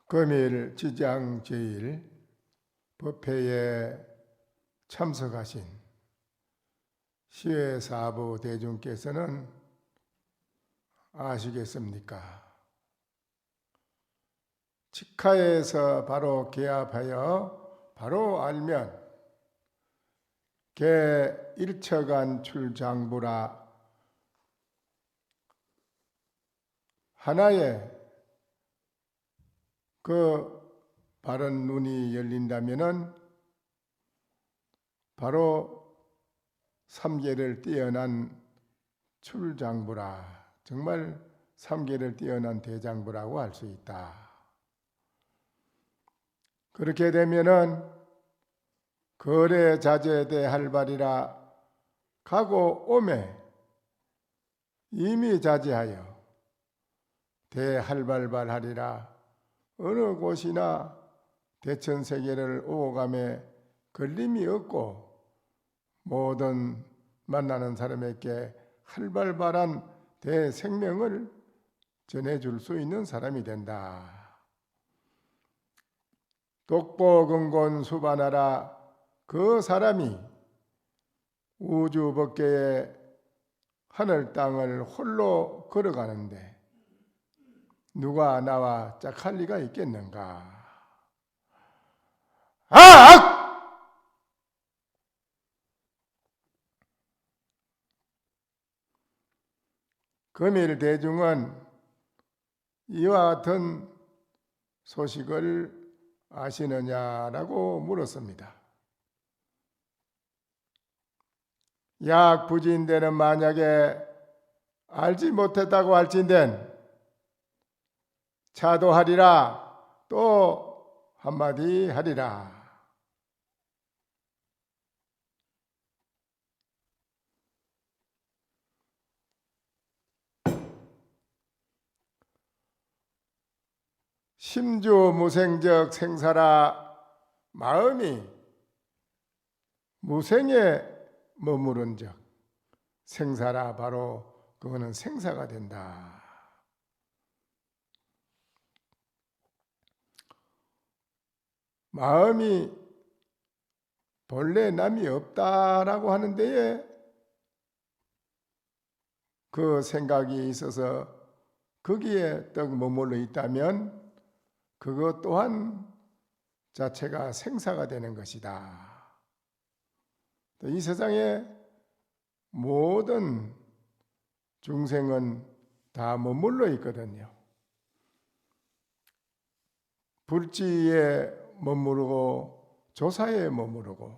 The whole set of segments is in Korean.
금일 지장 제1 법회에 참석하신 시외사부 대중께서는 아시겠습니까? 직하에서 바로 개합하여 바로 알면 개 일처간 출장부라 하나의 그 바른 눈이 열린다면은 바로 삼계를 뛰어난 출장부라, 정말 삼계를 뛰어난 대장부라고 할 수 있다. 그렇게 되면은 거래 자제대 할발이라 가고 오매 이미 자제하여 대할발발하리라 어느 곳이나 대천세계를 오감에 걸림이 없고 모든 만나는 사람에게 할발발한 대생명을 전해줄 수 있는 사람이 된다. 독보근곤 수반하라, 그 사람이 우주 법계의 하늘 땅을 홀로 걸어가는데 누가 나와 짝할 리가 있겠는가? 금일 대중은 이와 같은 소식을 아시느냐라고 물었습니다. 약부진대는 만약에 알지 못했다고 할진된 차도하리라, 또 한마디 하리라. 심주 무생적 생사라, 마음이 무생에 머무른 적 생사라, 바로 그거는 생사가 된다. 마음이 본래 남이 없다라고 하는 데에 그 생각이 있어서 거기에 떡 머물러 있다면 그것 또한 자체가 생사가 되는 것이다. 이 세상에 모든 중생은 다 머물러 있거든요. 불지에 머무르고 조사에 머무르고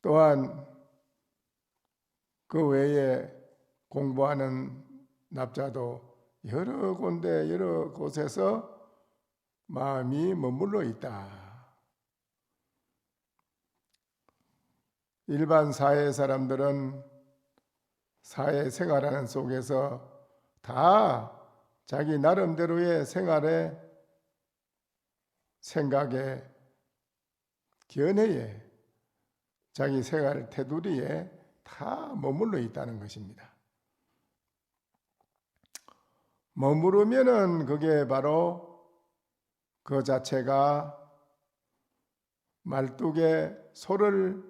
또한 그 외에 공부하는 납자도 여러 군데 여러 곳에서 마음이 머물러 있다. 일반 사회 사람들은 사회 생활하는 속에서 다 자기 나름대로의 생활에 생각에 견해에 자기 생활 테두리에 다 머물러 있다는 것입니다. 머무르면은 그게 바로 그 자체가 말뚝에 소를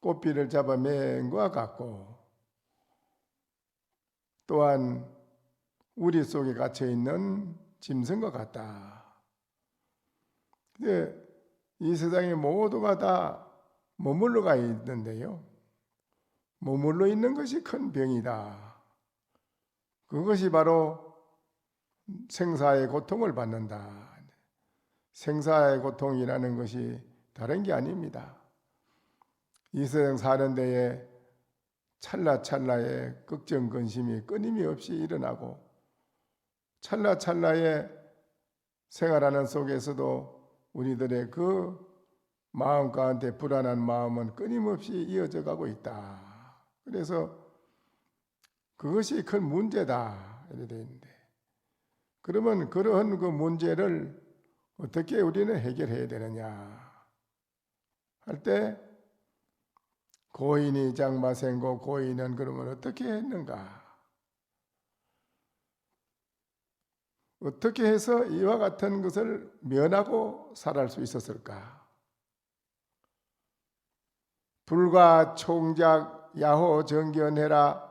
꽃비를 잡아맨 것과 같고 또한 우리 속에 갇혀 있는 짐승과 같다. 근데 이 세상에 모두가 다 머물러가 있는데요. 머물러 있는 것이 큰 병이다. 그것이 바로 생사의 고통을 받는다. 생사의 고통이라는 것이 다른 게 아닙니다. 이 세상 사는 데에 찰나찰나의 걱정근심이 끊임이 없이 일어나고 찰나찰나의 생활하는 속에서도 우리들의 그 마음 가운데 불안한 마음은 끊임없이 이어져 가고 있다. 그래서 그것이 큰 문제다 이렇게 되어 있는데, 그러면 그러한 그 문제를 어떻게 우리는 해결해야 되느냐 할 때 고인이 장마생고 고인은 그러면 어떻게 했는가? 어떻게 해서 이와 같은 것을 면하고 살아갈 수 있었을까? 불과 총작 야호 정견해라.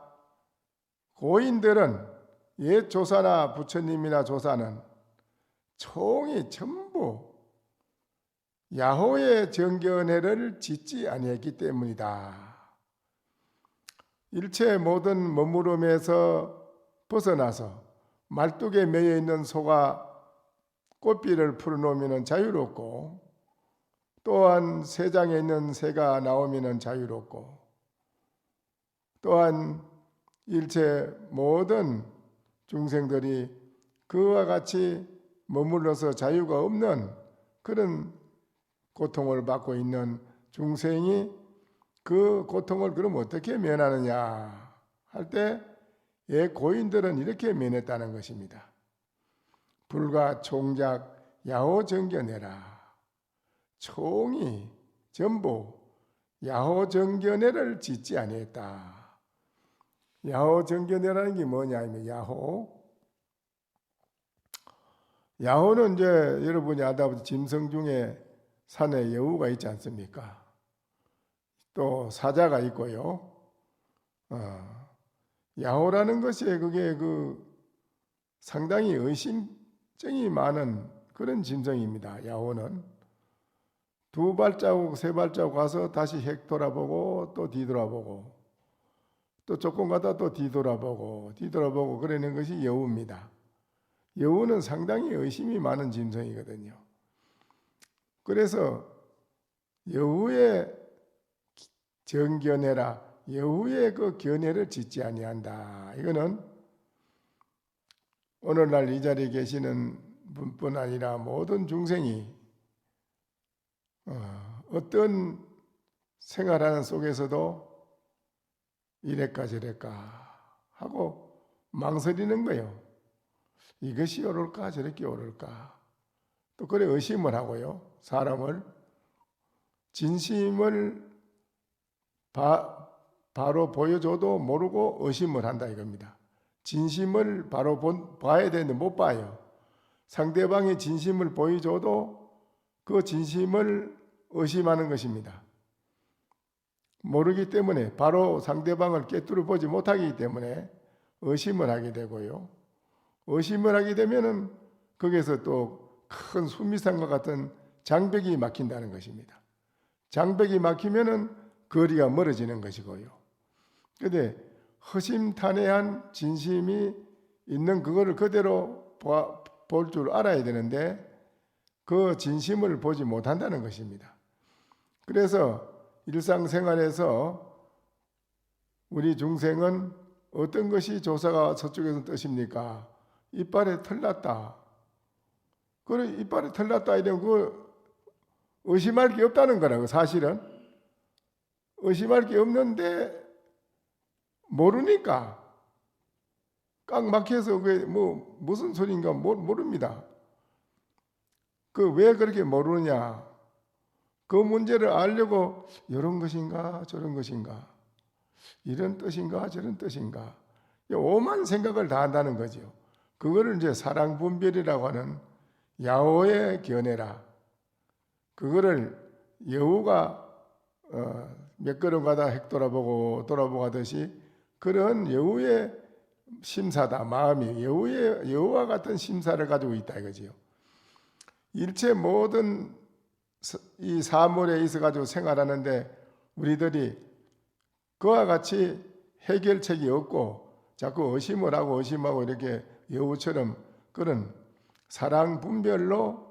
고인들은 옛 조사나 부처님이나 조사는 총이 전부 야호의 정견회를 짓지 아니했기 때문이다. 일체 모든 머무름에서 벗어나서 말뚝에 매여 있는 소가 꽃비를 풀어놓으면 자유롭고, 또한 새장에 있는 새가 나오면 자유롭고, 또한 일체 모든 중생들이 그와 같이 머물러서 자유가 없는 그런 고통을 받고 있는 중생이 그 고통을 그럼 어떻게 면하느냐 할 때 고인들은 이렇게 면했다는 것입니다. 불과 총작 야호 정견해라. 총이 전부 야호 정견회를 짓지 아니했다. 야호 정견회라는 게 뭐냐 하면 야호는 이제 여러분이 알다시피 짐승 중에 산에 여우가 있지 않습니까? 또 사자가 있고요. 야호라는 것이 그게 상당히 의심증이 많은 그런 짐승입니다. 야호는 두 발자국 세 발자국 가서 다시 획 돌아보고 또 뒤돌아보고 또 조금 가다 또 뒤돌아보고 그러는 것이 여우입니다. 여우는 상당히 의심이 많은 짐승이거든요. 그래서 여우의 정견해라, 여우의 그 견해를 짓지 아니한다. 이거는 오늘날 이 자리에 계시는 분뿐 아니라 모든 중생이 어떤 생활하는 속에서도 이랬까 저랬까 하고 망설이는 거예요. 이것이 옳을까 저렇게 옳을까. 또 그래 의심을 하고요. 사람을 진심을 바로 보여줘도 모르고 의심을 한다 이겁니다. 진심을 바로 봐야 되는데 못 봐요. 상대방이 진심을 보여줘도 그 진심을 의심하는 것입니다. 모르기 때문에 바로 상대방을 꿰뚫어 보지 못하기 때문에 의심을 하게 되고요. 의심을 하게 되면은 거기서 또 큰 수미산과 같은 장벽이 막힌다는 것입니다. 장벽이 막히면은 거리가 멀어지는 것이고요. 그런데 허심탄회한 진심이 있는 그거를 그대로 볼 줄 알아야 되는데 그 진심을 보지 못한다는 것입니다. 그래서 일상생활에서 우리 중생은 어떤 것이 조사가 서쪽에서 뜻입니까? 이빨에 털났다. 그래 이빨에 털났다 이러면 그 의심할 게 없다는 거라고. 사실은 의심할 게 없는데 모르니까 꽉 막혀서 그게 뭐 무슨 소리인가 모릅니다. 그 왜 그렇게 모르느냐? 그 문제를 알려고 이런 것인가 저런 것인가, 이런 뜻인가 저런 뜻인가, 오만 생각을 다 한다는 거죠. 그거를 이제 사랑분별이라고 하는 야호의 견해라. 그거를 여우가 몇 걸음 가다 획 돌아보고 하듯이 그런 여우의 심사다. 마음이 여우와 같은 심사를 가지고 있다 이거지요. 일체 모든 이 사물에 있어 가지고 생활하는데 우리들이 그와 같이 해결책이 없고 자꾸 의심하고 이렇게 여우처럼 그런 사랑 분별로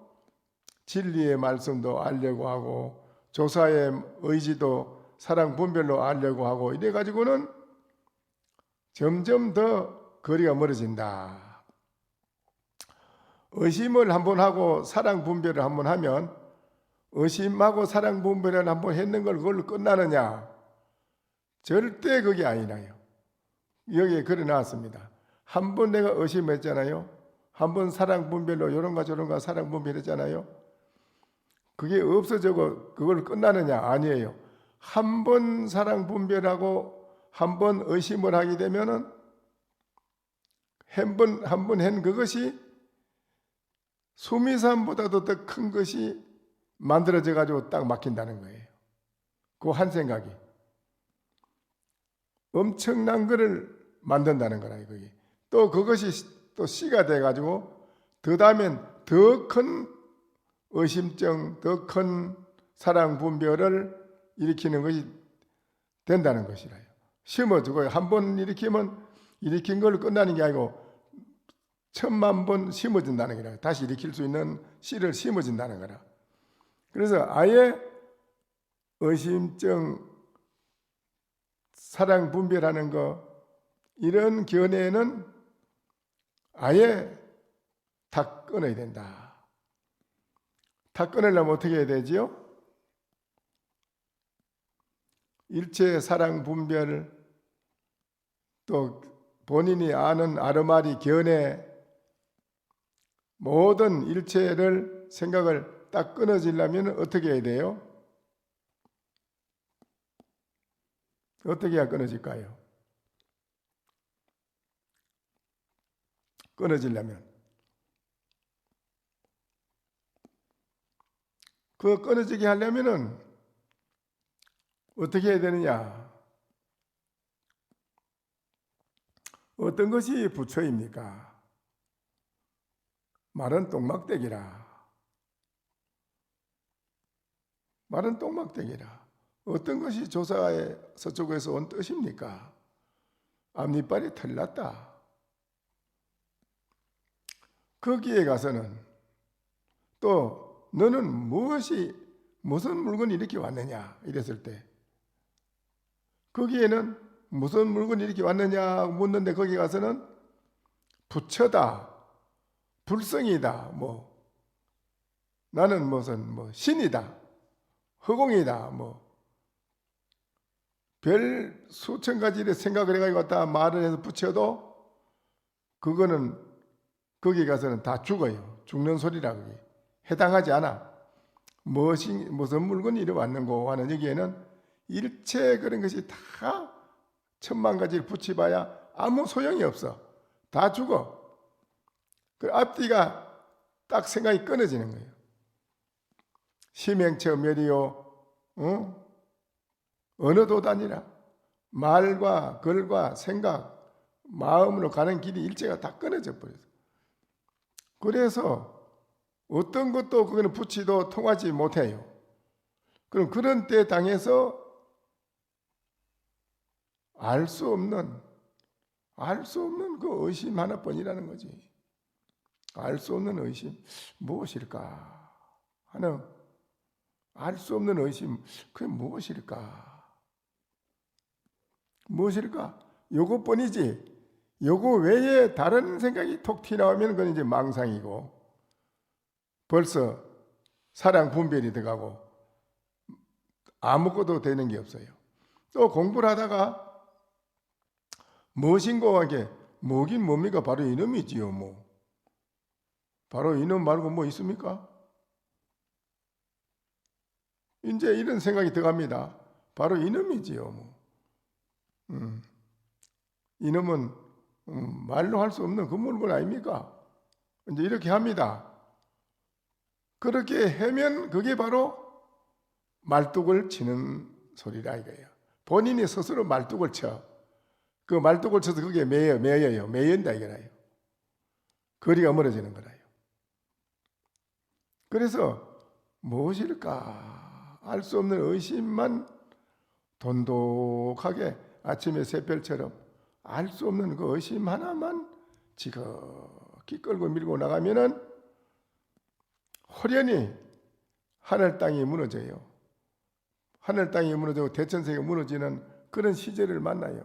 진리의 말씀도 알려고 하고 조사의 의지도 사랑 분별로 알려고 하고 이래 가지고는 점점 더 거리가 멀어진다. 의심을 한번 하고 사랑 분별을 한번 하면 의심하고 사랑 분별을 한번 했는 걸 그걸로 끝나느냐? 절대 그게 아니라요. 여기에 글이 나왔습니다. 한 번 내가 의심했잖아요. 한 번 사랑 분별로 이런가 저런가 사랑 분별했잖아요. 그게 없어지고 그걸 끝나느냐? 아니에요. 한 번 사랑 분별하고 한 번 의심을 하게 되면은 한 번 한 그것이 수미산보다도 더 큰 것이 만들어져 가지고 딱 막힌다는 거예요. 그 한 생각이 엄청난 것을 만든다는 거라 이거지. 또 그것이 또 씨가 돼 가지고 더 다음엔 더 큰 의심증, 더 큰 사랑 분별을 일으키는 것이 된다는 것이라요. 심어주고 한 번 일으킨 걸 끝나는 게 아니고 1000만 번 심어진다는 거라. 다시 일으킬 수 있는 씨를 심어진다는 거라. 그래서 아예 의심증, 사랑 분별하는 거 이런 견해는 아예 다 끊어야 된다. 다 끊으려면 어떻게 해야 되지요? 일체 사랑 분별, 또 본인이 아는 아르마리 견해, 모든 일체를 생각을 딱 끊어지려면 어떻게 해야 돼요? 어떻게 해야 끊어질까요? 끊어지려면 그 끊어지게 하려면은 어떻게 해야 되느냐? 어떤 것이 부처입니까? 말은 똥막대기라. 말은 똥막대기라. 어떤 것이 조사의 서쪽에서 온 뜻입니까? 앞니빨이 털났다. 거기에 가서는 또 너는 무슨 물건이 이렇게 왔느냐 이랬을 때 거기에는 무슨 물건이 이렇게 왔느냐 묻는데 거기 가서는 부처다, 불성이다, 나는 무슨 신이다, 허공이다, 별 수천 가지를 생각을 해가지고 갖다 말을 해서 붙여도 그거는 거기 가서는 다 죽어요. 죽는 소리라 그게 해당하지 않아. 무슨 물건이 이리 왔는고 하는 여기에는 일체 그런 것이 다 1000만 가지를 붙여봐야 아무 소용이 없어. 다 죽어. 그 앞뒤가 딱 생각이 끊어지는 거예요. 심행처 멸이요. 언어도 다니라. 말과 글과 생각, 마음으로 가는 길이 일체가 다 끊어져 버려요. 그래서 어떤 것도 그거는 붙이도 통하지 못해요. 그럼 그런 때 당해서 알 수 없는 그 의심 하나뿐이라는 거지. 알 수 없는 의심 무엇일까 하는 알 수 없는 의심 그게 무엇일까? 요것뿐이지. 요거 외에 다른 생각이 톡 튀어나오면 그건 이제 망상이고 벌써 사랑 분별이 들어가고 아무것도 되는 게 없어요. 또 공부를 하다가 무엇인고 하게 뭐긴 뭡니까? 바로 이놈이지요. 바로 이놈 말고 뭐 있습니까? 이제 이런 생각이 들어갑니다. 바로 이놈이지요. 이놈은 말로 할 수 없는 그 물건 아닙니까? 이제 이렇게 합니다. 그렇게 하면 그게 바로 말뚝을 치는 소리라 이거예요. 본인이 스스로 말뚝을 쳐. 그 말뚝을 쳐서 그게 매연다 이거라요. 거리가 멀어지는 거라요. 그래서 무엇일까? 알 수 없는 의심만 돈독하게 아침에 새별처럼 알 수 없는 그 의심 하나만 지극히 끌고 밀고 나가면은 호련히 하늘 땅이 무너져요. 하늘 땅이 무너지고 대천세가 무너지는 그런 시절을 만나요.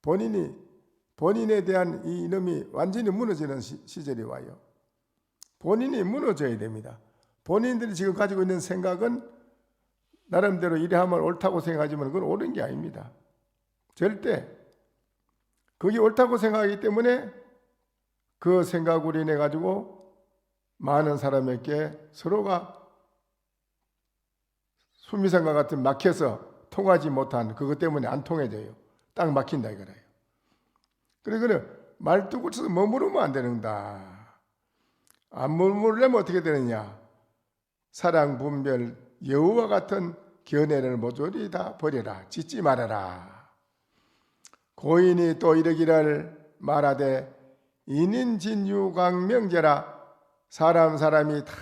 본인에 대한 이 이놈이 완전히 무너지는 시절이 와요. 본인이 무너져야 됩니다. 본인들이 지금 가지고 있는 생각은 나름대로 이래 하면 옳다고 생각하지만 그건 옳은 게 아닙니다. 절대 그게 옳다고 생각하기 때문에 그 생각으로 인해 가지고 많은 사람에게 서로가 수미상과 같은 막혀서 통하지 못한 그것 때문에 안 통해져요. 딱 막힌다 이거예요. 그래 말뚝을 쳐서 머무르면 안 되는다. 안 머무르려면 어떻게 되느냐? 사랑 분별 여우와 같은 견해를 모조리 다 버려라. 짓지 말아라. 고인이 또 이르기를 말하되 인인진유광명제라. 사람이 다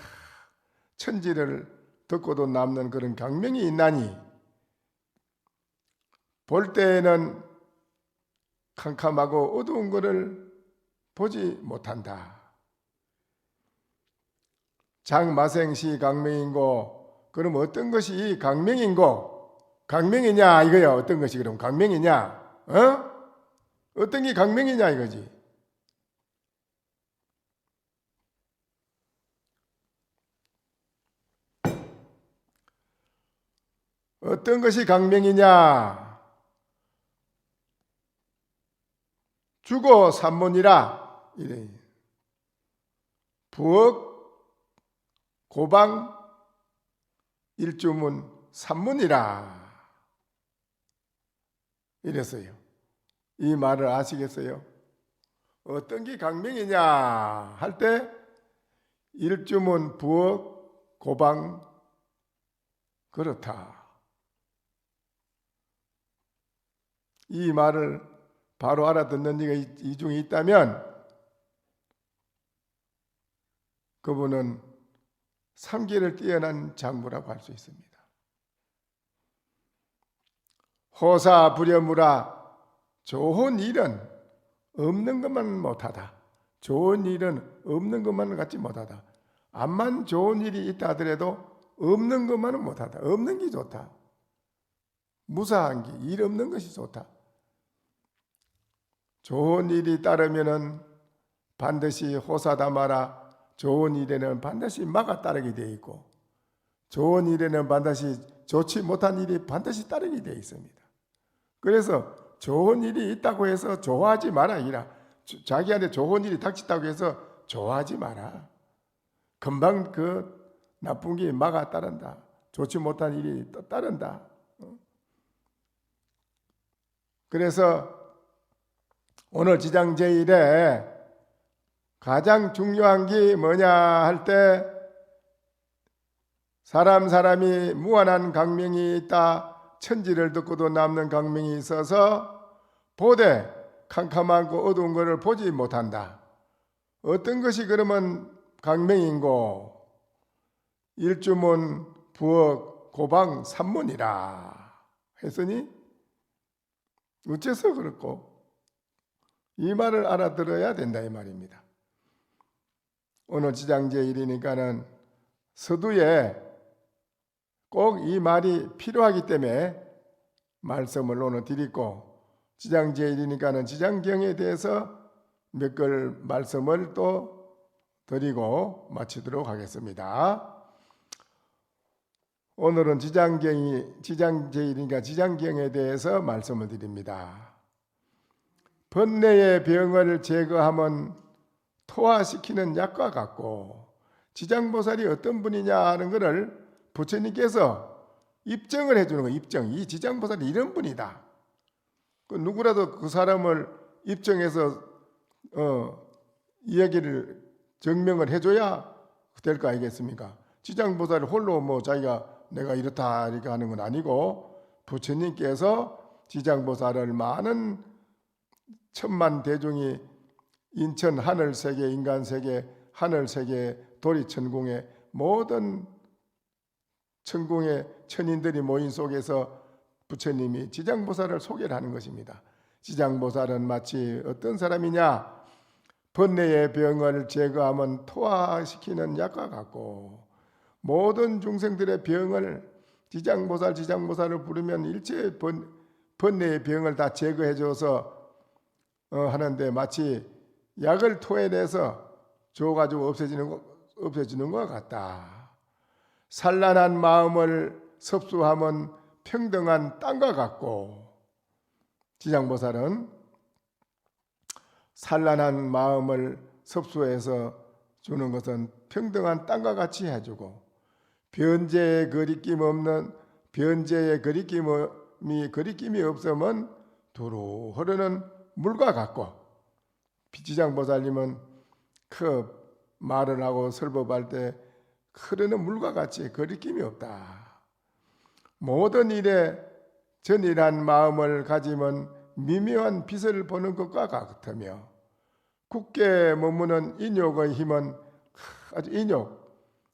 천지를 듣고도 남는 그런 강명이 있나니 볼 때에는 캄캄하고 어두운 것을 보지 못한다. 장마생시 강명인고, 그럼 어떤 것이 강명인고? 강명이냐 이거야. 어떤 것이 그럼 강명이냐? 어떤 게 강명이냐 이거지. 어떤 것이 강명이냐? 주고 산문이라. 이래. 부엌, 고방, 일주문, 산문이라. 이랬어요. 이 말을 아시겠어요? 어떤 게 강명이냐 할 때 일주문, 부엌, 고방, 그렇다. 이 말을 바로 알아듣는 이가 이 중에 있다면 그분은 삼계를 뛰어난 장부라고 할 수 있습니다. 호사 부려무라. 좋은 일은 없는 것만 못하다. 좋은 일은 없는 것만 갖지 못하다. 암만 좋은 일이 있다 하더라도 없는 것만은 못하다. 없는 게 좋다. 무사한 게, 일 없는 것이 좋다. 좋은 일이 따르면은 반드시 호사다마라. 좋은 일에는 반드시 막아 따르게 되어 있고, 좋은 일에는 반드시 좋지 못한 일이 반드시 따르게 되어 있습니다. 그래서 좋은 일이 있다고 해서 좋아하지 마라. 자기한테 좋은 일이 닥쳤다고 해서 좋아하지 마라. 금방 그 나쁜 게 막아 따른다. 좋지 못한 일이 또 따른다. 그래서 오늘 지장 제1에 가장 중요한 게 뭐냐 할 때 사람이 무한한 강명이 있다. 천지를 듣고도 남는 강명이 있어서 보되 캄캄하고 어두운 것을 보지 못한다. 어떤 것이 그러면 강명인고? 일주문, 부엌, 고방, 산문이라 했으니 어째서 그렇고? 이 말을 알아들어야 된다 이 말입니다. 오늘 지장제 1이니까는 서두에 꼭 이 말이 필요하기 때문에 말씀을 오늘 드리고, 지장제 1이니까는 지장경에 대해서 몇 걸 말씀을 또 드리고 마치도록 하겠습니다. 오늘은 지장제 1이니까 지장경에 대해서 말씀을 드립니다. 번뇌의 병을 제거하면 토화시키는 약과 같고, 지장보살이 어떤 분이냐 하는 것을 부처님께서 입증을 해주는 거예요. 입증. 이 지장보살이 이런 분이다. 누구라도 그 사람을 입증해서 이야기를 증명을 해줘야 될 거 아니겠습니까? 지장보살이 홀로 뭐 자기가 내가 이렇다 이렇게 하는 건 아니고, 부처님께서 지장보살을 많은 천만 대중이 인천 하늘세계, 인간세계, 하늘세계, 도리천궁의 모든 천궁의 천인들이 모인 속에서 부처님이 지장보살을 소개를 하는 것입니다. 지장보살은 마치 어떤 사람이냐? 번뇌의 병을 제거하면 토화시키는 약과 같고, 모든 중생들의 병을 지장보살을 부르면 일체 번뇌의 병을 다 제거해줘서 하는데, 마치 약을 토해내서 줘가지고 없애지는 것 같다. 산란한 마음을 섭수하면 평등한 땅과 같고, 지장보살은 산란한 마음을 섭수해서 주는 것은 평등한 땅과 같이 해주고, 변제의 거리낌이 없으면 두루 흐르는 물과 같고, 지장보살님은 그 말을 하고 설법할 때 흐르는 물과 같이 거리낌이 없다. 모든 일에 전이란 마음을 가지면 미묘한 빛을 보는 것과 같으며 굳게 머무는 인욕의 힘은 아주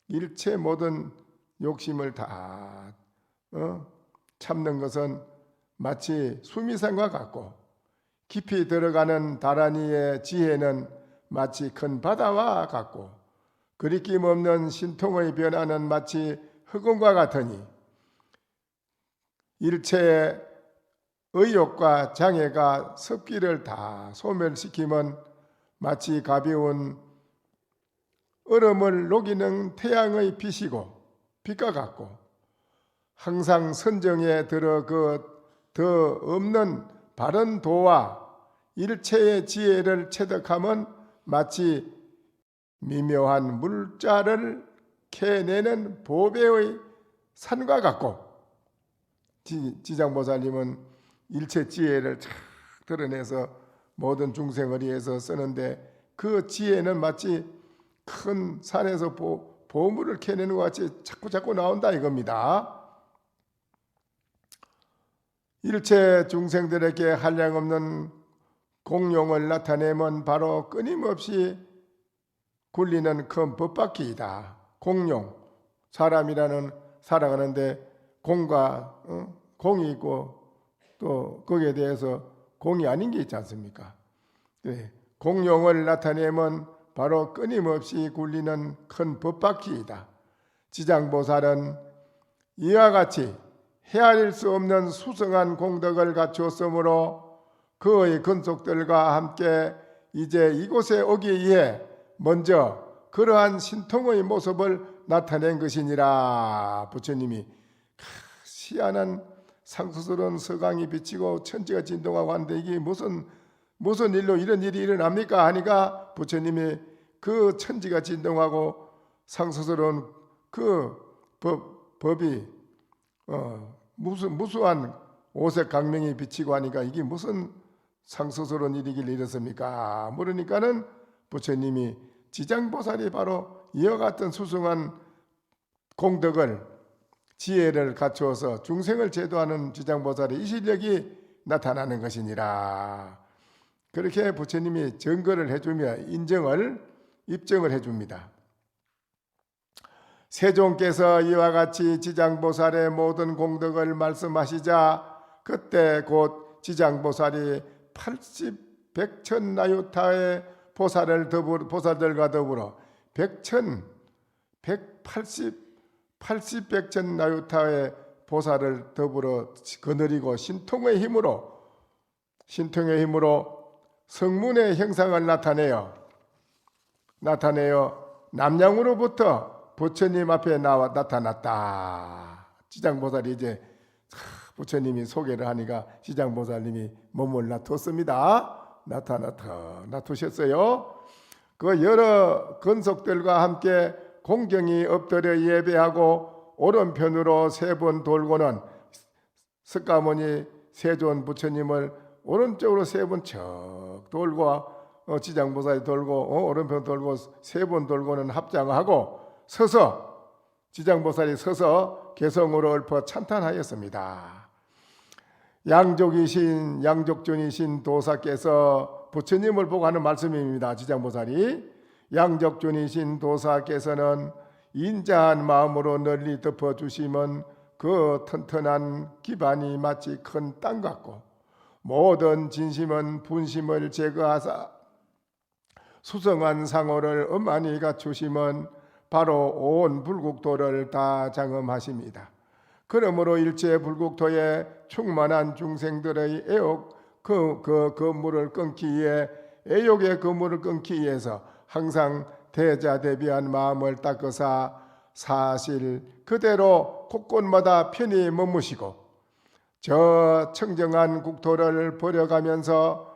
일체 모든 욕심을 다 참는 것은 마치 수미산과 같고 깊이 들어가는 다라니의 지혜는 마치 큰 바다와 같고 거리낌 없는 신통의 변화는 마치 흑원과 같으니 일체의 의욕과 장애가 습기를 다 소멸시키면 마치 가벼운 얼음을 녹이는 태양의 빛과 같고 항상 선정에 들어 그 더 없는 바른 도와 일체의 지혜를 체득하면 마치 미묘한 물자를 캐내는 보배의 산과 같고 지장보살님은 일체 지혜를 착 드러내서 모든 중생을 위해서 쓰는데 그 지혜는 마치 큰 산에서 보물을 캐내는 것 같이 자꾸 나온다 이겁니다. 일체 중생들에게 한량없는 공용을 나타내면 바로 끊임없이 굴리는 큰 법바퀴이다. 공용, 사람이라는 살아가는데 공과 공이 있고 또 거기에 대해서 공이 아닌 게 있지 않습니까? 네. 공용을 나타내면 바로 끊임없이 굴리는 큰 법바퀴이다. 지장보살은 이와 같이 헤아릴 수 없는 수성한 공덕을 갖추었으므로 그의 근속들과 함께 이제 이곳에 오기 위해 먼저 그러한 신통의 모습을 나타낸 것이니라. 부처님이 희한한 상수스러운 서강이 비치고 천지가 진동하고 하는데 이게 무슨 일로 이런 일이 일어납니까? 하니까 부처님이 그 천지가 진동하고 상수스러운 그 법이 무수한 오색 강명이 비치고 하니까 이게 무슨 상수스러운 일이길 이렇습니까? 물으니까는 부처님이 지장보살이 바로 이와 같은 수승한 공덕을 지혜를 갖추어서 중생을 제도하는 지장보살의 이 실력이 나타나는 것이니라. 그렇게 부처님이 증거를 해주며 입증을 해줍니다. 세종께서 이와 같이 지장보살의 모든 공덕을 말씀하시자 그때 곧 지장보살이 100천나유타의 보살들과 더불어 100천나유타의 보살을 더불어 거느리고 신통의 힘으로 성문의 형상을 나타내어 남양으로부터 부처님 앞에 나타났다. 지장보살이 이제 부처님이 소개를 하니까 지장보살님이 몸을 나타나셨어요. 그 여러 근속들과 함께 공경이 엎드려 예배하고 오른편으로 3번 돌고는 석가모니 세존 부처님을 오른쪽으로 3번 척 돌고 지장보살이 돌고 오른편 돌고 3번 돌고는 합장하고 지장보살이 서서 개성으로 읊어 찬탄하였습니다. 양족존이신 도사께서 부처님을 보고 하는 말씀입니다. 지장보살이 양족존이신 도사께서는 인자한 마음으로 널리 덮어주시면 그 튼튼한 기반이 마치 큰 땅 같고 모든 진심은 분심을 제거하사 수성한 상호를 엄하니 갖추시면 바로 온 불국토를 다 장엄하십니다. 그러므로 일체 불국토에 충만한 중생들의 애욕의 그물을 끊기 위해서 항상 대자대비한 마음을 닦으사 사실 그대로 곳곳마다 편히 머무시고 저 청정한 국토를 버려가면서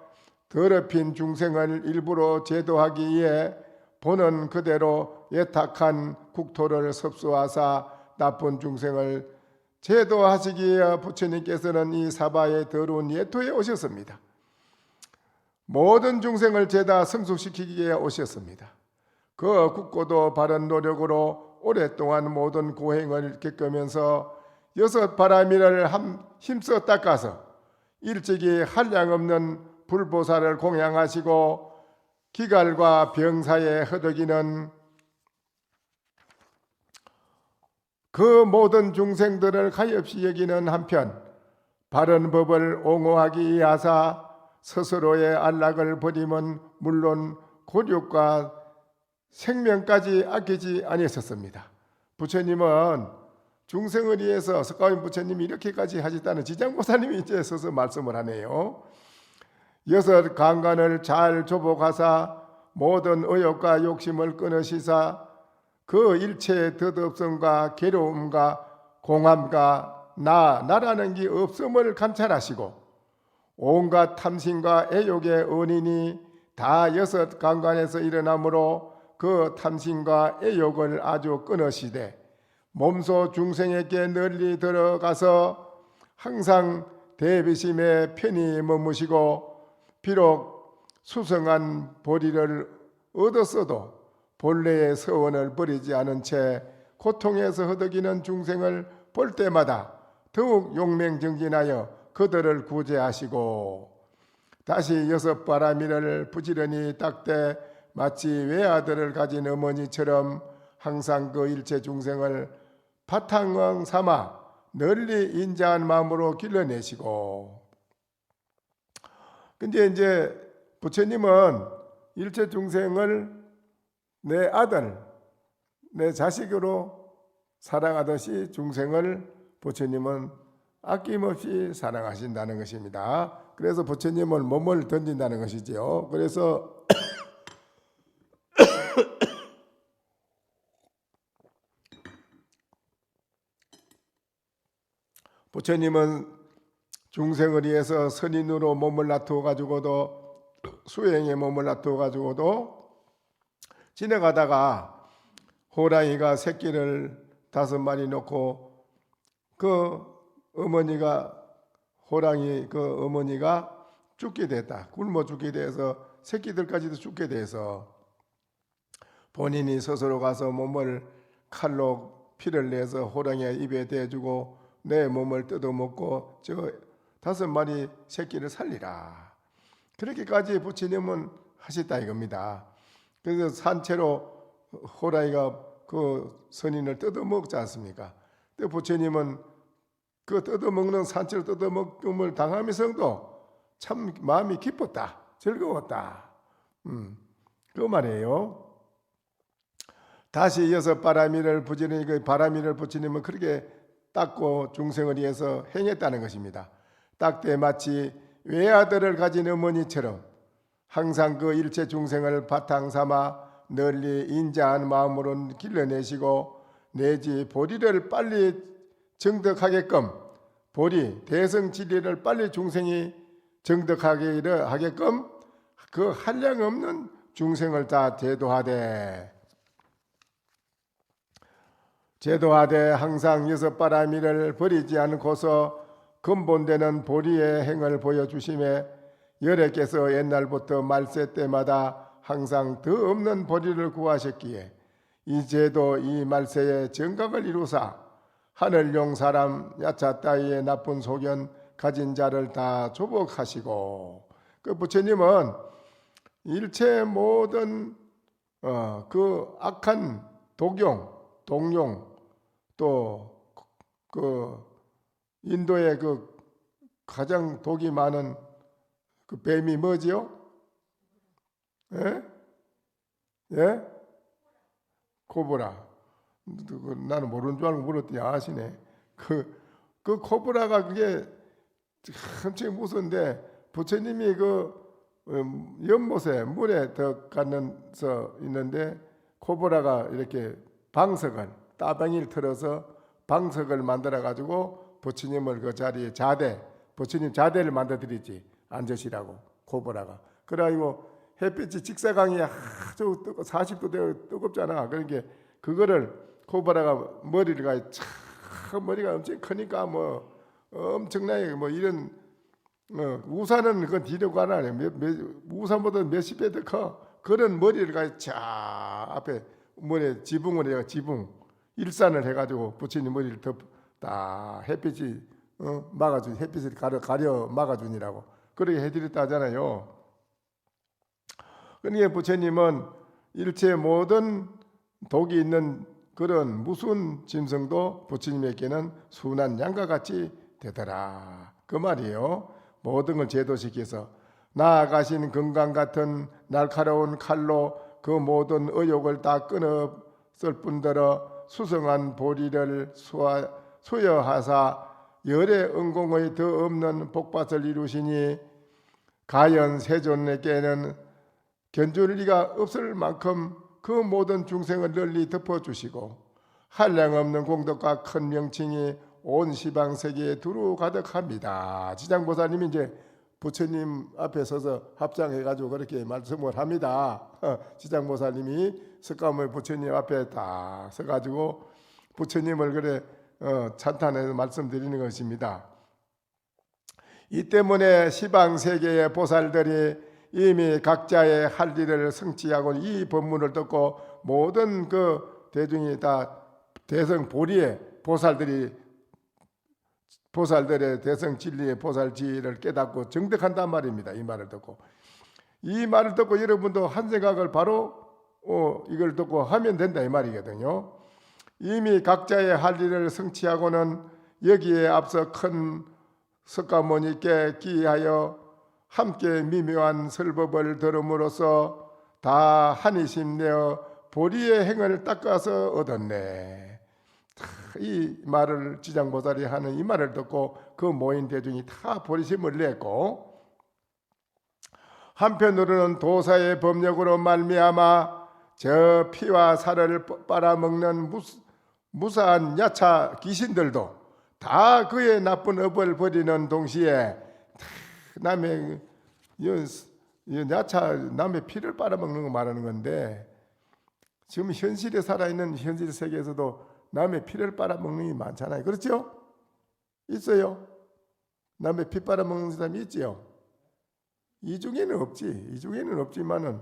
더럽힌 중생을 일부러 제도하기 위해 보는 그대로 예탁한 국토를 섭수하사 나쁜 중생을 제도하시기 위해 부처님께서는 이 사바의 더러운 예토에 오셨습니다. 모든 중생을 죄다 성숙시키기 위해 오셨습니다. 그 굳고도 바른 노력으로 오랫동안 모든 고행을 겪으면서 여섯 바라미를 힘써 닦아서 일찍이 한량없는 불보살을 공양하시고 기갈과 병사에 허덕이는 그 모든 중생들을 가엾이 여기는 한편 바른 법을 옹호하기 위하사 스스로의 안락을 버림은 물론 고륙과 생명까지 아끼지 아니었습니다. 부처님은 중생을 위해서 석가모니 부처님이 이렇게까지 하셨다는 지장보살님이 이제 서서 말씀을 하네요. 여섯 강간을 잘 조복하사 모든 의욕과 욕심을 끊으시사 그 일체의 덧없음과 괴로움과 공함과 나라는 게 없음을 관찰하시고 온갖 탐심과 애욕의 원인이 다 여섯 강간에서 일어나므로 그 탐심과 애욕을 아주 끊으시되 몸소 중생에게 널리 들어가서 항상 대비심에 편히 머무시고 비록 수성한 보리를 얻었어도 본래의 서원을 버리지 않은 채 고통에서 허덕이는 중생을 볼 때마다 더욱 용맹정진하여 그들을 구제하시고 다시 여섯 바라미를 부지런히 닦되 마치 외아들을 가진 어머니처럼 항상 그 일체 중생을 바탕왕 삼아 널리 인자한 마음으로 길러내시고 근데 이제 부처님은 일체 중생을 내 아들, 내 자식으로 사랑하듯이 중생을 부처님은 아낌없이 사랑하신다는 것입니다. 그래서 부처님은 몸을 던진다는 것이지요. 그래서 부처님은 중생을 위해서 선인으로 몸을 놔두어 가지고도 수행의 몸을 놔두어 가지고도 지나가다가 호랑이가 새끼를 5마리 놓고 그 어머니가 호랑이 그 어머니가 죽게 됐다. 굶어 죽게 돼서 새끼들까지도 죽게 돼서 본인이 스스로 가서 몸을 칼로 피를 내서 호랑이의 입에 대주고 내 몸을 뜯어먹고 저 5마리 새끼를 살리라. 그렇게까지 부처님은 하셨다 이겁니다. 그래서 산채로 호랑이가 그 선인을 뜯어먹지 않습니까? 근데 부처님은 그 뜯어먹는 산채로 뜯어먹음을 당하면서도 참 마음이 기뻤다, 즐거웠다. 그 말이에요. 다시 여섯 바라미를 부지런히 그 바라미를 부처님은 그렇게 닦고 중생을 위해서 행했다는 것입니다. 닦되 마치 외아들을 가진 어머니처럼 항상 그 일체 중생을 바탕 삼아 널리 인자한 마음으로 길러내시고 내지 보리를 빨리 정득하게끔 보리 대성진리를 빨리 중생이 정득하게 하게끔 그 한량없는 중생을 다 제도하되 항상 여섯 바라미를 버리지 않고서 근본되는 보리의 행을 보여주심에 여래께서 옛날부터 말세 때마다 항상 더 없는 보리를 구하셨기에 이제도 이 말세에 정각을 이루사 하늘용 사람 야차 따위의 나쁜 소견 가진 자를 다 조복하시고 그 부처님은 일체 모든 그 악한 독용, 동용 또 그 인도의 그 가장 독이 많은 그 뱀이 뭐지요? 예? 예? 코브라. 나는 모르는 줄 알고 물었더니 아시네. 그 코브라가 그게 엄청 무서운데 부처님이 그 연못에 물에 들어가서 있는데 코브라가 이렇게 방석을 따방이를 틀어서 방석을 만들어 가지고 부처님을 그 자리에 부처님 자대를 만들어 드리지 앉으시라고 코브라가. 그래가지고 햇빛이 직사광이 아주 40도 되고 뜨겁잖아. 그러니까 그거를 코브라가 머리가 참 머리가 엄청 크니까 뭐 엄청나게 뭐 이런 우산은 그건 뒤로 가나 우산보다 몇십 배 더 커. 그런 머리를 가지고 자 앞에 머리에 지붕을 해가 지붕 일산을 해가지고 부처님 머리를 덮다 햇빛이 막아주 햇빛을 가려 막아주니라고 그렇게 해드렸다 하잖아요. 그러니까 부처님은 일체 모든 독이 있는 그런 무슨 짐승도 부처님에게는 순한 양과 같이 되더라 그 말이에요. 모든 걸 제도시켜서 나아가신 건강 같은 날카로운 칼로 그 모든 의욕을 다 끊었을 뿐더러 수성한 보리를 수여하사 열의 은공의 더 없는 복밭을 이루시니 가연 세존에게는 견줄 리가 없을 만큼 그 모든 중생을 널리 덮어주시고 한량없는 공덕과 큰 명칭이 온 시방세계에 두루 가득합니다. 지장보살님이 이제 부처님 앞에 서서 합장해가지고 그렇게 말씀을 합니다. 지장보살님이 석가모니 부처님 앞에 딱 서가지고 부처님을 그래 찬탄해서 말씀드리는 것입니다. 이 때문에 시방세계의 보살들이 이미 각자의 할 일을 성취하고 이 법문을 듣고 모든 그 대중이 다 대성 보리의 보살들의 대성 진리의 보살지를 깨닫고 정득한단 말입니다. 이 말을 듣고 여러분도 한 생각을 바로 이걸 듣고 하면 된다 이 말이거든요. 이미 각자의 할 일을 성취하고는 여기에 앞서 큰 석가모니께 기하여 함께 미묘한 설법을 들음으로써 다 한이심 내어 보리의 행을 닦아서 얻었네. 이 말을 지장보살이 하는 이 말을 듣고 그 모인 대중이 다 보리심을 냈고 한편으로는 도사의 법력으로 말미암아 저 피와 살을 빨아먹는 무사한 야차 귀신들도 다 그의 나쁜 업을 버리는 동시에 남의 야차 남의 피를 빨아먹는 거 말하는 건데 지금 현실에 살아있는 현실 세계에서도 남의 피를 빨아먹는 게 많잖아요. 그렇죠? 있어요. 남의 피 빨아먹는 사람이 있지요. 이 중에는 없지만은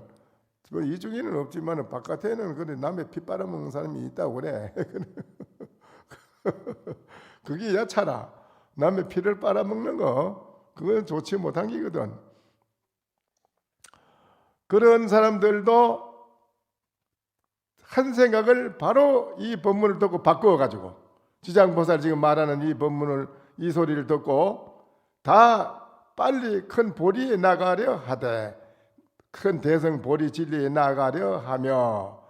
바깥에는 그래 남의 피 빨아먹는 사람이 있다고 그래. 그게 야차라. 남의 피를 빨아먹는 거 그건 좋지 못한 기거든. 그런 사람들도 한 생각을 바로 이 법문을 듣고 바꾸어가지고 지장보살 지금 말하는 이 법문을 이 소리를 듣고 다 빨리 큰 보리에 나가려 하되 큰 대성 보리 진리에 나가려 하며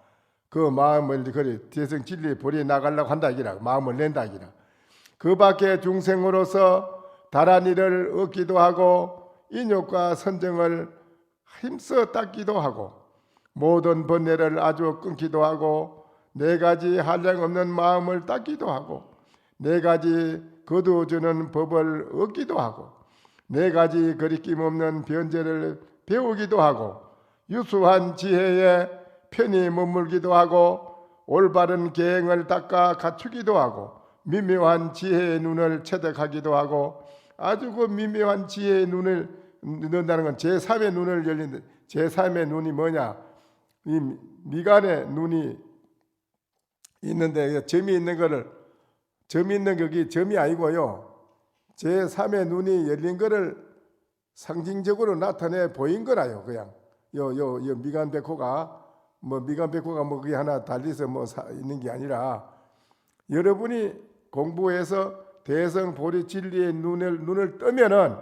그 마음을 그래 대성 진리의 보리에 나가려고 한다 이기라 마음을 낸다 이기라 그 밖에 중생으로서 다란 일을 얻기도 하고 인욕과 선정을 힘써 닦기도 하고 모든 번뇌를 아주 끊기도 하고 네 가지 한량없는 마음을 닦기도 하고 네 가지 거두어주는 법을 얻기도 하고 네 가지 거리낌 없는 변제를 배우기도 하고 유수한 지혜에 편히 머물기도 하고 올바른 계행을 닦아 갖추기도 하고 미묘한 지혜의 눈을 체득하기도 하고 아주 그 미묘한 지혜의 눈을 넣는다는 건 제3의 눈을 열린다. 제3의 눈이 뭐냐? 이 미간에 눈이 있는데 점이 있는 거기 점이 아니고요. 제3의 눈이 열린 거를 상징적으로 나타내 보인 거라요. 그냥 요 미간백호가 뭐 그게 하나 달리서 있는 게 아니라 여러분이 공부해서 대성 보리 진리의 눈을 뜨면은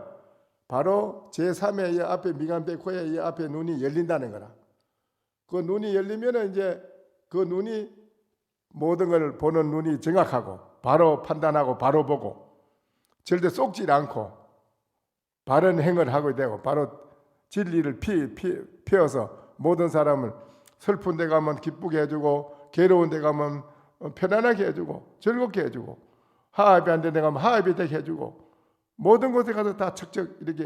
바로 제3의 이 앞에 미간백호의 이 앞에 눈이 열린다는 거라. 그 눈이 열리면은 이제 그 눈이 모든 걸 보는 눈이 정확하고 바로 판단하고 바로 보고 절대 속지 않고 바른 행을 하게 되고 바로 진리를 피워서 모든 사람을 슬픈 데 가면 기쁘게 해주고 괴로운 데 가면 편안하게 해주고 즐겁게 해주고 하합이 안 되는 데 가면 하합이 되게 해주고 모든 곳에 가서 다 척척 이렇게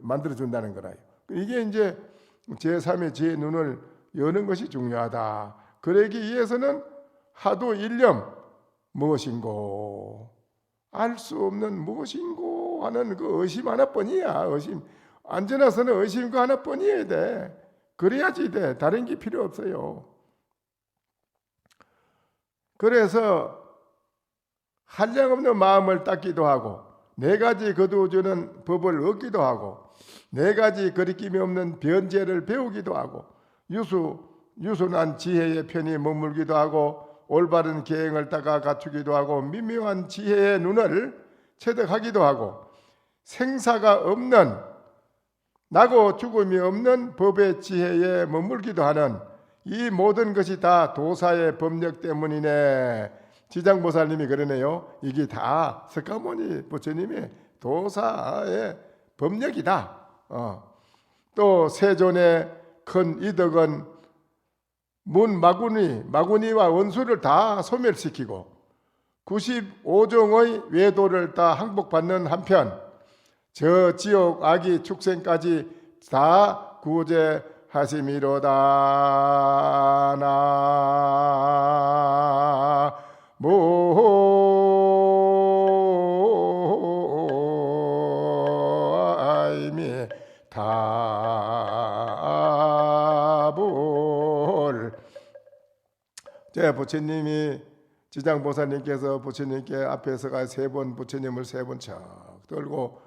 만들어준다는 거라요. 이게 이제 제3의 지혜의 눈을 여는 것이 중요하다. 그러기 위해서는 하도 일념 무엇인고 알 수 없는 무엇인고 하는 그 의심 하나뿐이야. 의심 안전해서는 의심 그 하나뿐이어야 돼. 그래야지 돼. 다른 게 필요 없어요. 그래서 한량없는 마음을 닦기도 하고 4가지 거두어주는 법을 얻기도 하고 4가지 거리낌이 없는 변제를 배우기도 하고 유순한 지혜의 편이 머물기도 하고 올바른 계행을 따가 갖추기도 하고 미묘한 지혜의 눈을 체득하기도 하고 생사가 없는 나고 죽음이 없는 법의 지혜에 머물기도 하는 이 모든 것이 다 도사의 법력 때문이네. 지장보살님이 그러네요. 이게 다 석가모니 부처님의 도사의 법력이다. 또 세존의 큰 이덕은 마구니와 원수를 다 소멸시키고 95종의 외도를 다 항복받는 한편 저 지옥 악이 축생까지 다 구제하심이로다. 나모아이미 다불. 제 부처님이 지장보살님께서 부처님께 앞에서가 3번 부처님을 3번 척 들고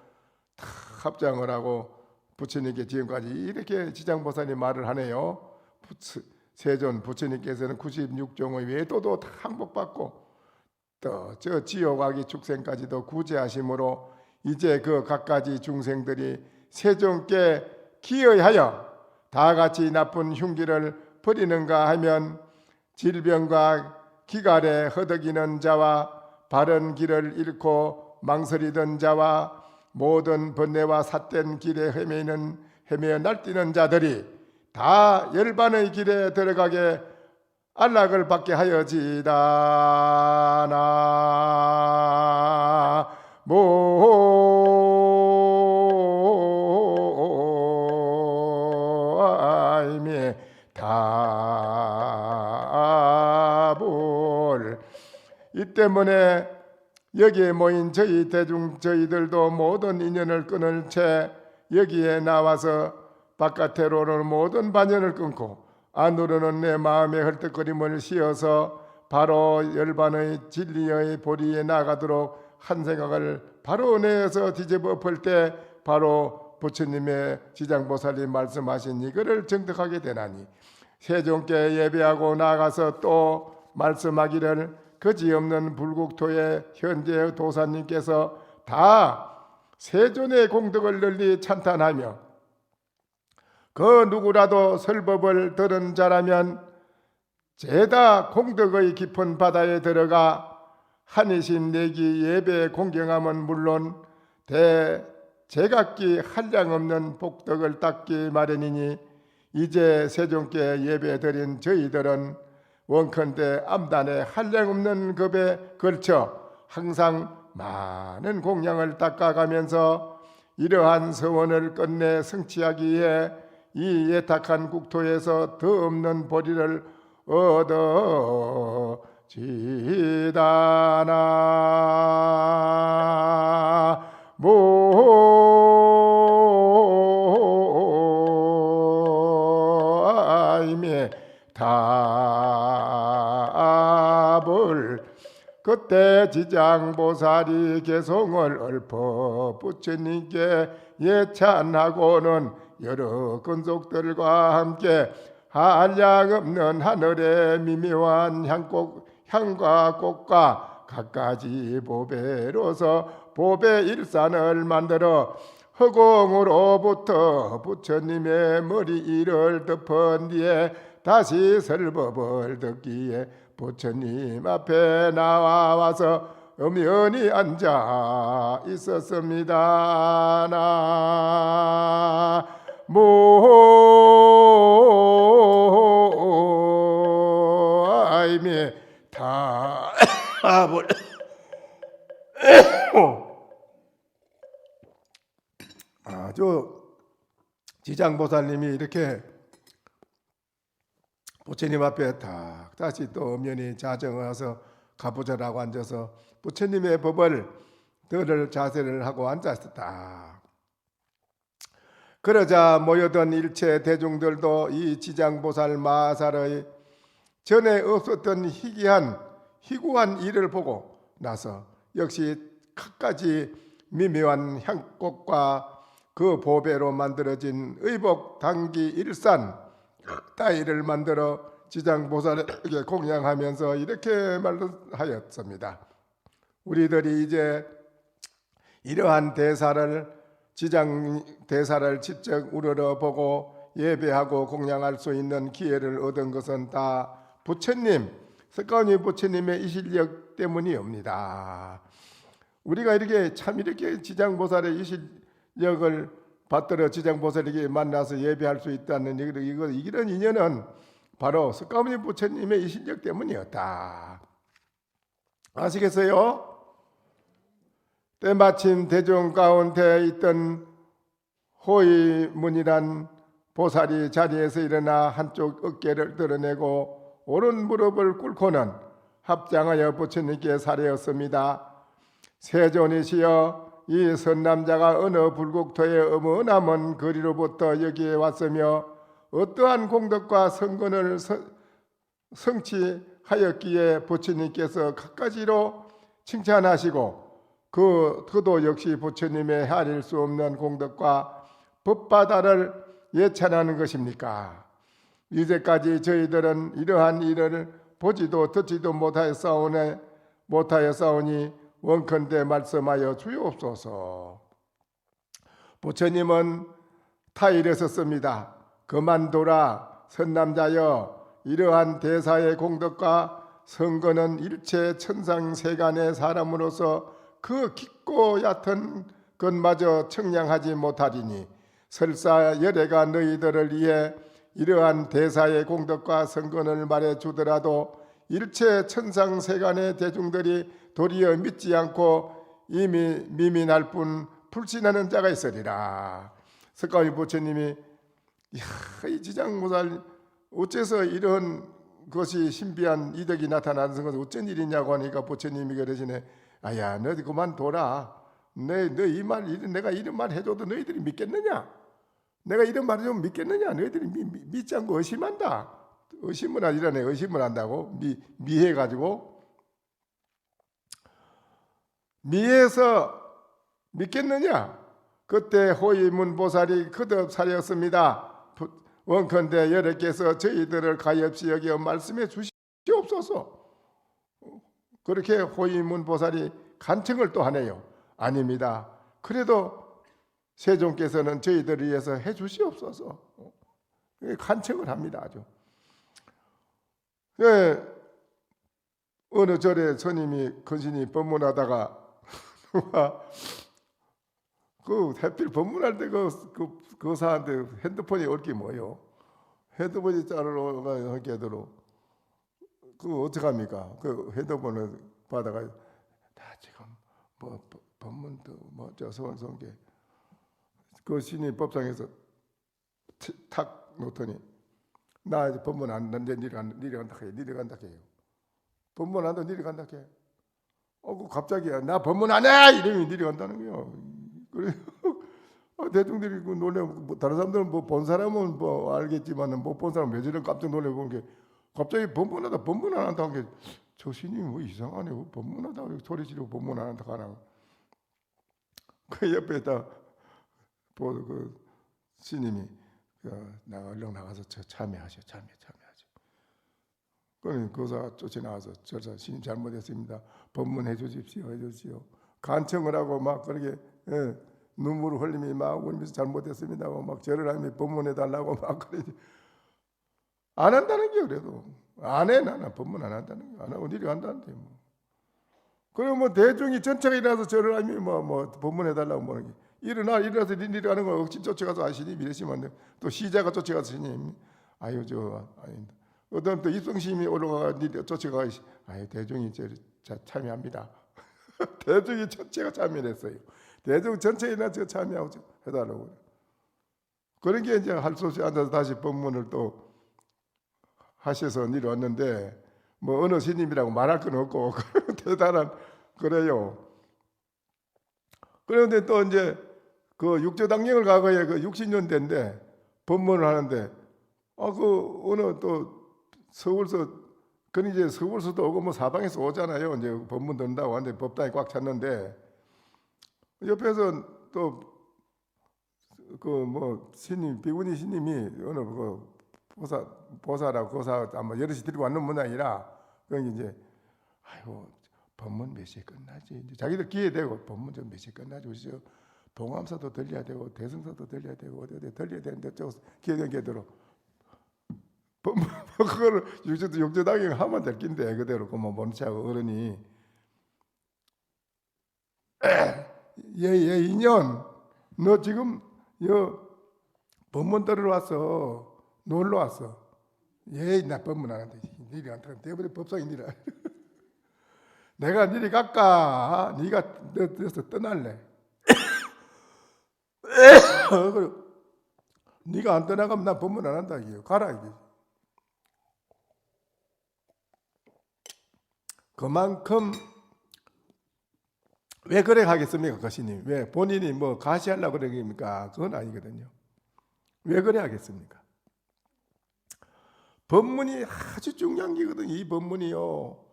다 합장을 하고 부처님께 지금까지 이렇게 지장보살님 말을 하네요. 세존 부처님께서는 96종의 외도도 다 항복받고 또 저 지옥악이 축생까지도 구제하심으로 이제 그 각가지 중생들이 세존께 기여하여 다같이 나쁜 흉기를 버리는가 하면 질병과 기갈에 허덕이는 자와 바른 길을 잃고 망설이던 자와 모든 번뇌와 삿된 길에 헤매어 날뛰는 자들이 다 열반의 길에 들어가게 안락을 받게 하여지다. 나모아이미 다불. 이 때문에 여기에 모인 저희들도 모든 인연을 끊을 채 여기에 나와서 바깥으로는 모든 반연을 끊고 안으로는 내 마음의 헐떡거림을 씌어서 바로 열반의 진리의 보리에 나가도록 한 생각을 바로 내에서 뒤집어 엎을 때 바로 부처님의 지장보살님 말씀하신 이거를 정득하게 되나니 세존께 예배하고 나가서 또 말씀하기를 거지없는 불국토의 현재 도사님께서 다 세존의 공덕을 널리 찬탄하며 그 누구라도 설법을 들은 자라면 죄다 공덕의 깊은 바다에 들어가 한이신 내기 예배 공경함은 물론 제각기 한량없는 복덕을 닦기 마련이니 이제 세존께 예배 드린 저희들은 원컨대 암단의 한량없는 급에 걸쳐 항상 많은 공양을 닦아가면서 이러한 서원을 끝내 성취하기 위해 이 예탁한 국토에서 더 없는 보리를 얻어지다나 모아이미 답을. 그때 지장보살이 개송을 읊어 부처님께 예찬하고는 여러 근속들과 함께 한량없는 하늘의 미묘한 향과 꽃과 갖가지 보배로서 보배 일산을 만들어 허공으로부터 부처님의 머리 위를 덮은 뒤에 다시 설법을 듣기에 부처님 앞에 나와서 엄연히 앉아 있었습니다. 나모아이미 다불. 아주 지장보살님이 이렇게 부처님 앞에 다시 또 엄연히 자정해서 가부절하고 앉아서 부처님의 법을 들을 자세를 하고 앉았다. 그러자 모여든 일체 대중들도 이 지장보살 마살의 전에 없었던 희구한 일을 보고 나서 역시 갖가지 미묘한 향꽃과 그 보배로 만들어진 의복 당기 일산 따위를 만들어 지장보살에게 공양하면서 이렇게 말하였습니다. 우리들이 이제 이러한 지장 대사를 직접 우러러 보고 예배하고 공양할 수 있는 기회를 얻은 것은 다 부처님, 석가모니 부처님의 이 실력 때문이옵니다. 우리가 이렇게 지장보살의 이 실력을 받들어 지장보살에게 만나서 예배할 수 있다는 이런 인연은 바로 석가모니 부처님의 이 실력 때문이었다. 아시겠어요? 때마침 대중 가운데 있던 호위문이란 보살이 자리에서 일어나 한쪽 어깨를 드러내고 오른 무릎을 꿇고는 합장하여 부처님께 사례였습니다. 세존이시여, 이 선남자가 어느 불국토의 어머나 먼 거리로부터 여기에 왔으며 어떠한 공덕과 성근을 성취하였기에 부처님께서 갖가지로 칭찬하시고 그도 역시 부처님의 헤아릴 수 없는 공덕과 법바다를 예찬하는 것입니까? 이제까지 저희들은 이러한 일을 보지도 듣지도 못하였사오니 원컨대 말씀하여 주옵소서. 부처님은 타일에서 씁니다. 그만둬라 선남자여, 이러한 대사의 공덕과 성거는 일체 천상세간의 사람으로서 그 깊고 얕은 것마저 청량하지 못하리니 설사 열애가 너희들을 위해 이러한 대사의 공덕과 성건을 말해 주더라도 일체 천상세간의 대중들이 도리어 믿지 않고 이미 미민할 뿐 불신하는 자가 있으리라. 석가모니 부처님이 이 지장보살 어째서 이런 것이 신비한 이덕이 나타나는 것은 어쩐 일이냐고 하니까 부처님이 그러시네. 아야, 너희 그만둬라. 내가 이런 말 해줘도 너희들이 믿겠느냐? 내가 이런 말 해주면 믿겠느냐? 너희들이 믿지 않고 의심한다. 의심을 하지라네. 의심을 한다고 미해가지고 미해서 믿겠느냐? 그때 호위문 보살이 거듭 사렸습니다. 원컨대 여러께서 저희들을 가엾이 여겨 말씀해 주시옵소서. 그렇게 호위문 보살이 간청을 또 하네요. 아닙니다. 그래도 세종께서는 저희들을 위해서 해 주시옵소서. 간청을 합니다. 아주. 네, 어느 절에 스님이 근신이 법문하다가 그 해필 법문할 때 그 사람한테 핸드폰이 올 게 뭐요? 핸드폰이 자르러 하게도록 그 어떡합니까? 그 핸드폰을 받아가 나 지금 뭐 법문도 뭐저 서원성계 그 신이 법상에서 탁 놓더니 나 이제 법문 안 난데 니리 간다 해요. 법문 안 한다 니리 간다 해. 그 갑자기야 나 법문 안 해 이러면 니리 간다는 거요. 그래 대중들이 그 놀래고 다른 사람들은 뭐 본 사람은 뭐 알겠지만은 못 본 사람 왜 저런 깜짝 놀래고 게 갑자기 법문 안 한다 한 게 저 신이 뭐 이상하네. 법문하다 소리 지르고 법문 안 한다 가라. 그 옆에다 그 스님이 나 얼른 나가서 참여하죠. 그러니 그사 쫓아 나와서 저사 스님 잘못했습니다. 법문해 주십시오. 간청을 하고 막 그렇게 눈물을 흘리며 막 울면서 잘못했습니다. 막 절을 하며 법문해 달라고 막 그러지. 안 한다는 게 그래도 안 해. 나는 법문 안 한다는 게 안 하고 니리 한다는데 뭐. 그리고 뭐 대중이 전체가 일어나서 절을 하며 뭐 법문해 달라고 뭐는 게 일어나서 니리 가는 걸 억지 쫓아가서 아시니 이러시면 또 시자가 쫓아가서 스님 아유 저 아닌데 어떤 또 입성심이 올라가가 니리 쫓아가 아유 대중이 참여합니다. 대중이 전체가 참여했어요. 대중 전체가 일어나서 참여하고 해달라고. 그런 게 이제 할 수 없이 앉아서 다시 법문을 또 하셔서 내려왔는데 뭐 어느 스님이라고 말할 건 없고 대단한 그래요. 그런데 또 이제 그 육조당령을 과거에 그 60년대인데 법문을 하는데 그 어느 또 서울서 그 이제 서울서도 오고 뭐 사방에서 오잖아요. 이제 법문 듣는다고 하는데 법당이 꽉 찼는데 옆에서 또 그 뭐 신님 비구니 신님이 어느 그 보사라고 고사 아마 여럿이 들고 왔는 모양이라 그 이제 아이고 법문 몇 시에 끝나지? 이제 자기들 기회되고 법문 좀 몇 시에 끝나지? 그죠? 동암사도 들려야 되고 대승사도 들려야 되고 어디 들려야 되는데 저 기회된 게대로 법문 그거를 육조당이 하면 될 낀데 그대로 그뭐 모르차고 어른이 얘 인연 너 지금 여 법문 들으러 왔어 놀러 왔어 얘나 법문 안 한다 니리 안 타면 대부분 법상이 니라 내가 니리 갈까 니가 너서 떠날래 니가 안 떠나가면 나 법문 안 한다 이게 가라 이게 그만큼 왜 그래 하겠습니까 거시님 왜 본인이 뭐 가시하려고 그러니까 그건 아니거든요 왜 그래 하겠습니까 법문이 아주 중요한 게거든요 이 법문이요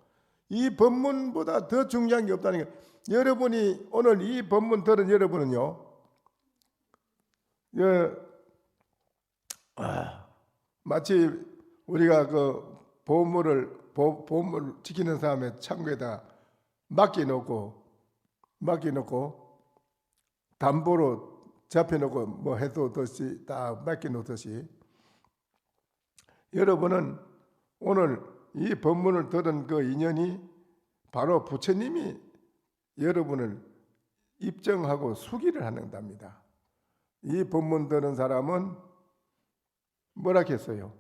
이 법문보다 더 중요한 게 없다는 게 여러분이 오늘 이 법문 들은 여러분은요 마치 우리가 그 보물을 지키는 사람의 창고에다 맡겨놓고 담보로 잡혀놓고 뭐 해두듯이 딱 맡겨놓듯이 여러분은 오늘 이 법문을 들은 그 인연이 바로 부처님이 여러분을 입증하고 수기를 한답니다. 이 법문 들은 사람은 뭐라 했어요?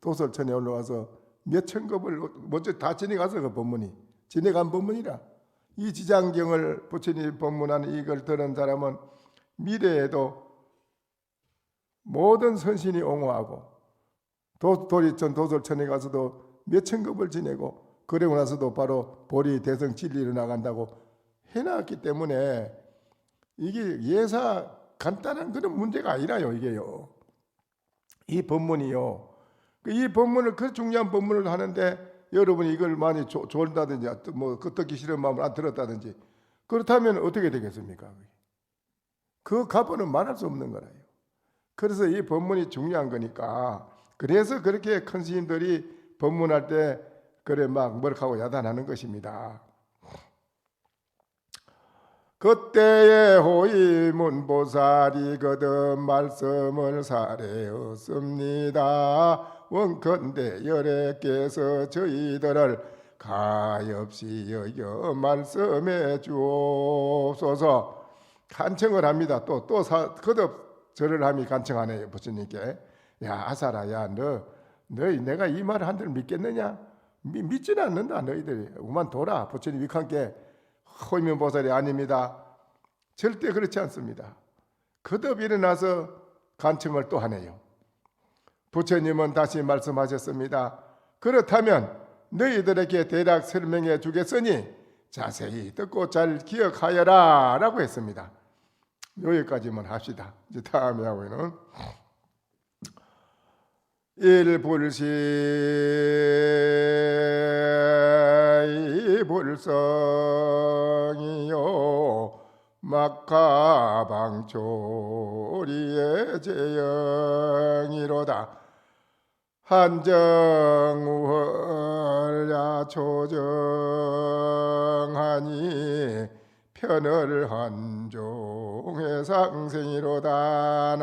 도설천에 올라와서 몇천 급을 먼저 다 지내가서 그 법문이 지내간 법문이라 이 지장경을 부처님 법문하는 이걸 들은 사람은 미래에도 모든 선신이 옹호하고 도설천에 가서도 몇천 급을 지내고 그러고 나서도 바로 보리 대성 진리로 나간다고 해놨기 때문에 이게 예사 간단한 그런 문제가 아니라요 이게요 이 법문이요 이 법문을 그 중요한 법문을 하는데 여러분이 이걸 많이 좋아한다든지 뭐그 듣기 싫은 마음을 안 들었다든지 그렇다면 어떻게 되겠습니까? 그 값은 말할 수 없는 거라요. 그래서 이 법문이 중요한 거니까 그래서 그렇게 큰 스님들이 법문할 때 그래 막 뭐라고 야단하는 것입니다. 그때의 호위문보살이 거듭 말씀을 사례었습니다. 원컨대 열애께서 저희들을 가엾이 여겨 말씀해 주옵소서. 간청을 합니다. 또 거듭 절을 함이 간청하네요. 부처님께. 야 아사라 야 너희 내가 이 말을 한들 믿겠느냐? 믿지는 않는다 너희들이. 그만 돌아. 부처님 위칸께 호위문보살이 아닙니다. 절대 그렇지 않습니다. 거듭 일어나서 간청을 또 하네요. 부처님은 다시 말씀하셨습니다. 그렇다면 너희들에게 대략 설명해 주겠으니 자세히 듣고 잘 기억하여라 라고 했습니다. 여기까지만 합시다. 이제 다음에 하고는 일불성이요 막하방초리의 제영이로다. 한정우헐야 초정하니 편을 한종의 상생이로다.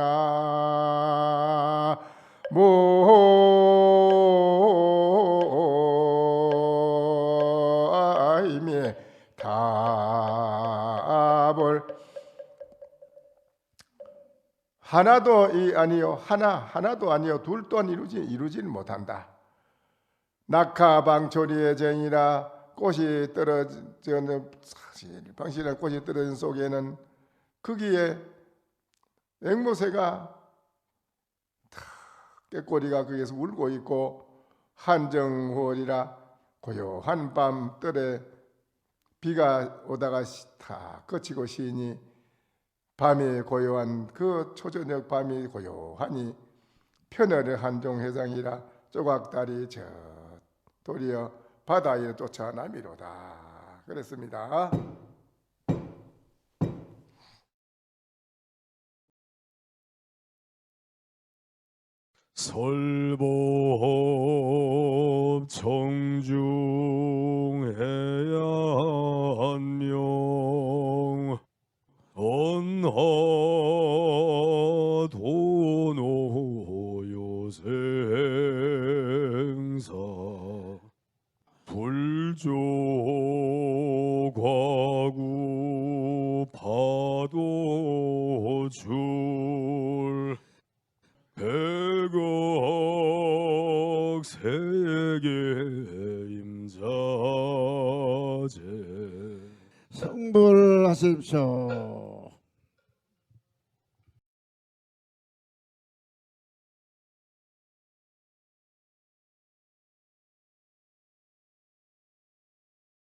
모아임의 답을 하나도 하나도 아니요 둘 또한 이루지는 못한다. 낙하방초리의 정이라 꽃이 떨어지는 방실한 꽃이 떨어진 속에는 거기에 앵무새가 꾀꼬리가 거기에서 울고 있고 한정월이라 고요한 밤 뜰에 비가 오다가 다 그치고 시인이 밤이 고요한 그 초저녁 밤이 고요하니 편어를 한종 회상이라 조각달이 저 도리어 바다에 쫓아남이로다 그랬습니다. 설법 청중해야 한명 언하 도노요생사 불조과구 파도줄 백억 세계 임자제 성불하십시오.